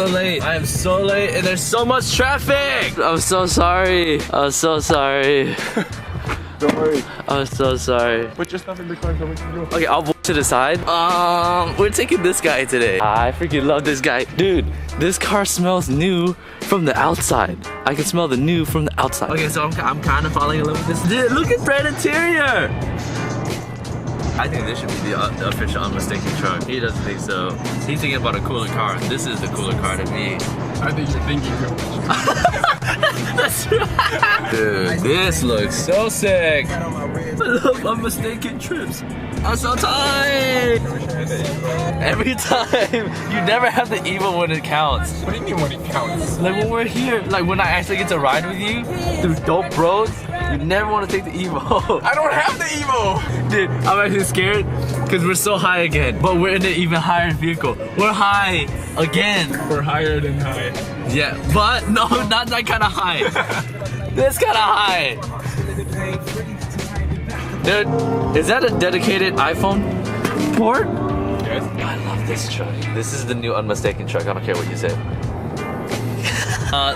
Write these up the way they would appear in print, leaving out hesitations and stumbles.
so late. I am so late and there's so much traffic. I'm so sorry. I'm so sorry. Don't worry. I'm so sorry. Put your stuff in the car so we can go. Okay, I'll to the side. We're taking this guy today. I freaking love this guy. Dude, this car smells new from the outside. I can smell the new from the outside. Okay, so I'm kind of falling in love with this. Dude, look at that interior. I think this should be the official UNMSTKN truck. He doesn't think so. He's thinking about a cooler car. This is the cooler car to me. I think you're thinking too much. That's right. Dude, this looks so sick. I love UNMSTKN trips. I'm so tired. Every time. You never have the evil when it counts. What do you mean when it counts? Like when we're here, like when I actually get to ride with you through dope roads, you never want to take the Evo. I don't have the Evo! Dude, I'm actually scared because we're so high again, but we're in an even higher vehicle. We're high again. We're higher than high. Yeah, but no, not that kind of high. This kind of high. Dude, is that a dedicated iPhone port? Yes. I love this truck. This is the new UNMSTKN truck. I don't care what you say.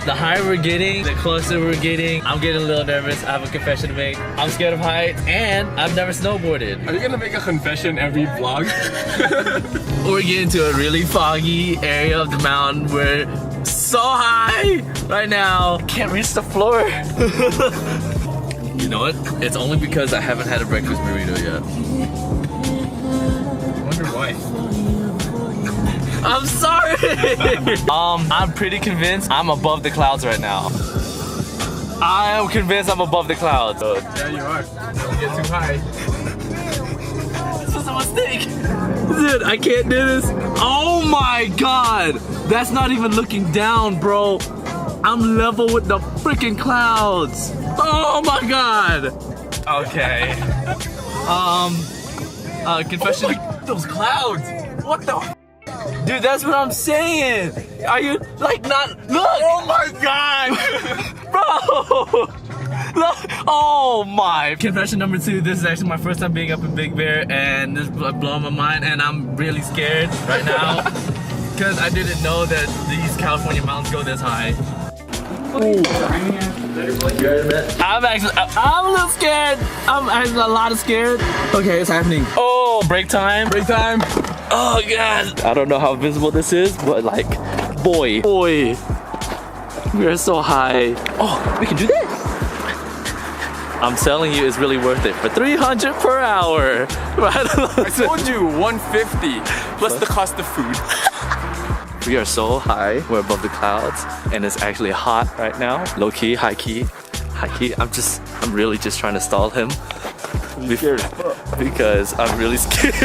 The higher we're getting, the closer we're getting. I'm getting a little nervous. I have a confession to make. I'm scared of heights, and I've never snowboarded. Are you gonna make a confession every vlog? We're getting to a really foggy area of the mountain. We're so high right now. Can't reach the floor. You know what? It's only because I haven't had a breakfast burrito yet. I wonder why. I'm sorry! I'm pretty convinced I'm above the clouds right now. I am convinced I'm above the clouds. Yeah, you are. Don't get too high. This was a mistake. Dude, I can't do this. Oh my god! That's not even looking down, bro. I'm level with the freaking clouds. Oh my god! Okay. Confession. Oh, those clouds! What the f? Dude, that's what I'm saying. Are you like not? Look! Oh my god! Bro! Look! Oh my! Confession number 2. This is actually my first time being up in Big Bear, and this is blowing my mind, and I'm really scared right now because I didn't know that these California mountains go this high. I'm a little scared. I'm actually a lot of scared. Okay, it's happening. Oh, break time. Break time. Oh god. I don't know how visible this is, but like, boy. We are so high. Oh, we can do that. I'm telling you, it's really worth it for 300 per hour. I told you 150 plus the cost of food. We are so high, we're above the clouds, and it's actually hot right now. Low key, high key. I'm really just trying to stall him. Because I'm really scared.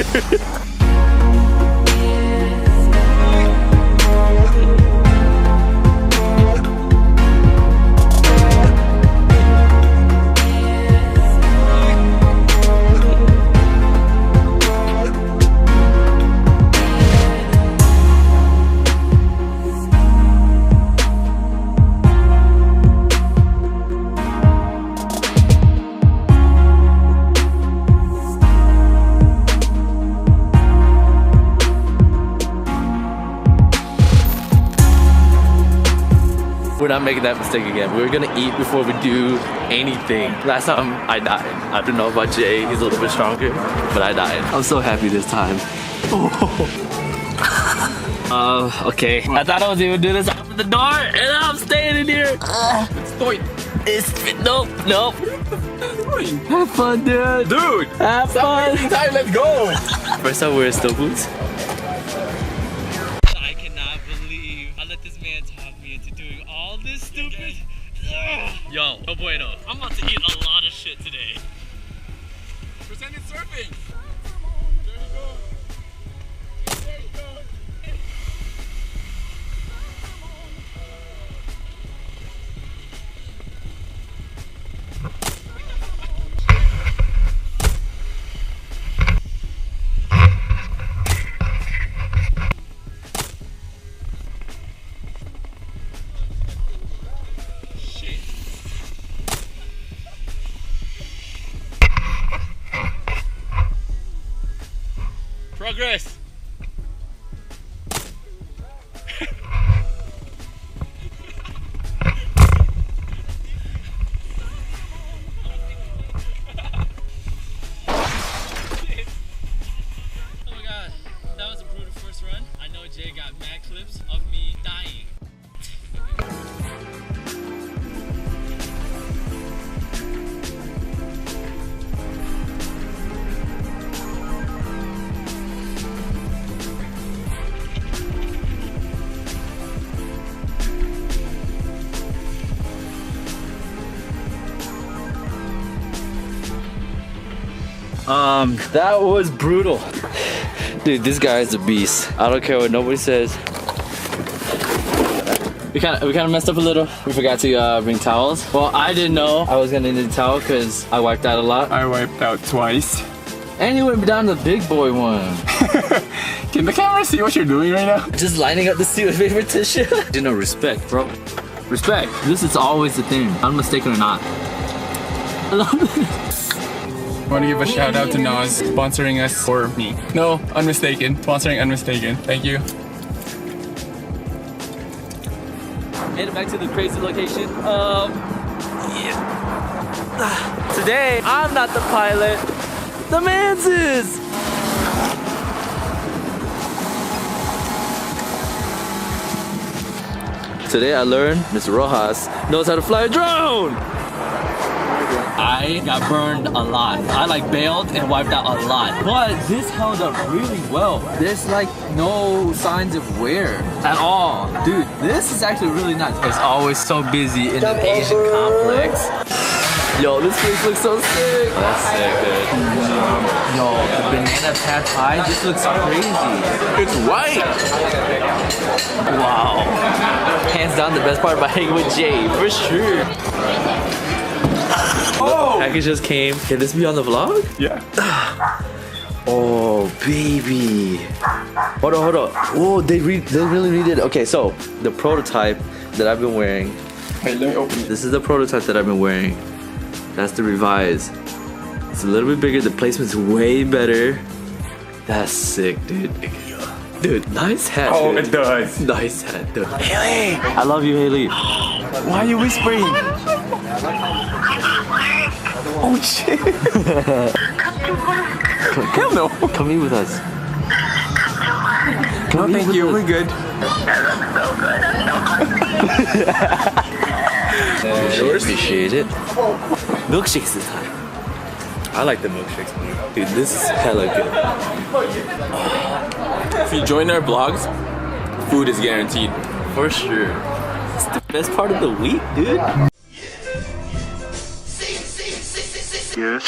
We're not making that mistake again. We're gonna eat before we do anything. Last time I died. I don't know about Jay, he's a little bit stronger, but I died. I'm so happy this time. Okay. I thought I was even doing this. I opened the door and I'm staying in here. Nope. Have fun, dude. Dude! Have fun. Time, let's go! First time wearing snow boots. I cannot believe I let this man talk me into doing all this stupid. Yo, no bueno. I'm about to eat a lot of shit today. Pretend it's surfing. Progress. That was brutal. Dude, this guy is a beast. I don't care what nobody says. We kind of messed up a little. We forgot to bring towels. Well, I didn't know I was gonna need a towel because I wiped out a lot. I wiped out twice. And you went down the big boy one. Can the camera see what you're doing right now? Just lining up the seat with paper tissue. You know, respect, bro. Respect. This is always the thing, unmistaken or not. I love it. I want to give a shout out to Nas sponsoring us, or me. No, Unmistaken. Sponsoring Unmistaken. Thank you. Made it back to the crazy location. Today, I'm not the pilot. The man's is. Today I learned Mr. Rojas knows how to fly a drone. I got burned a lot. I like bailed and wiped out a lot. But this held up really well. There's like no signs of wear at all. Dude, this is actually really nice. It's always so busy in an Asian complex. Yo, this place looks so sick. Oh, that's sick, dude. Yo, the banana pad pie, this looks crazy. It's white. Wow. Hands down the best part about hanging with Jay, for sure. Oh! The package just came. Can this be on the vlog? Yeah. Oh, baby. Hold on. Oh, they really redid. Okay, so the prototype that I've been wearing. Hey, let me open it. This is the prototype that I've been wearing. That's the revise. It's a little bit bigger. The placement's way better. That's sick, dude. Dude, nice hat. Oh, dude. it does. Nice hat, dude. Haley! I love you, Haley. Why are you whispering? Oh shit. Hell no. Come eat with us. No, thank you. We're good. Appreciate it. Milkshakes this time. I like the milkshakes. Dude, this is hella good. If you join our vlogs, food is guaranteed. For sure. It's the best part of the week, dude. Yes.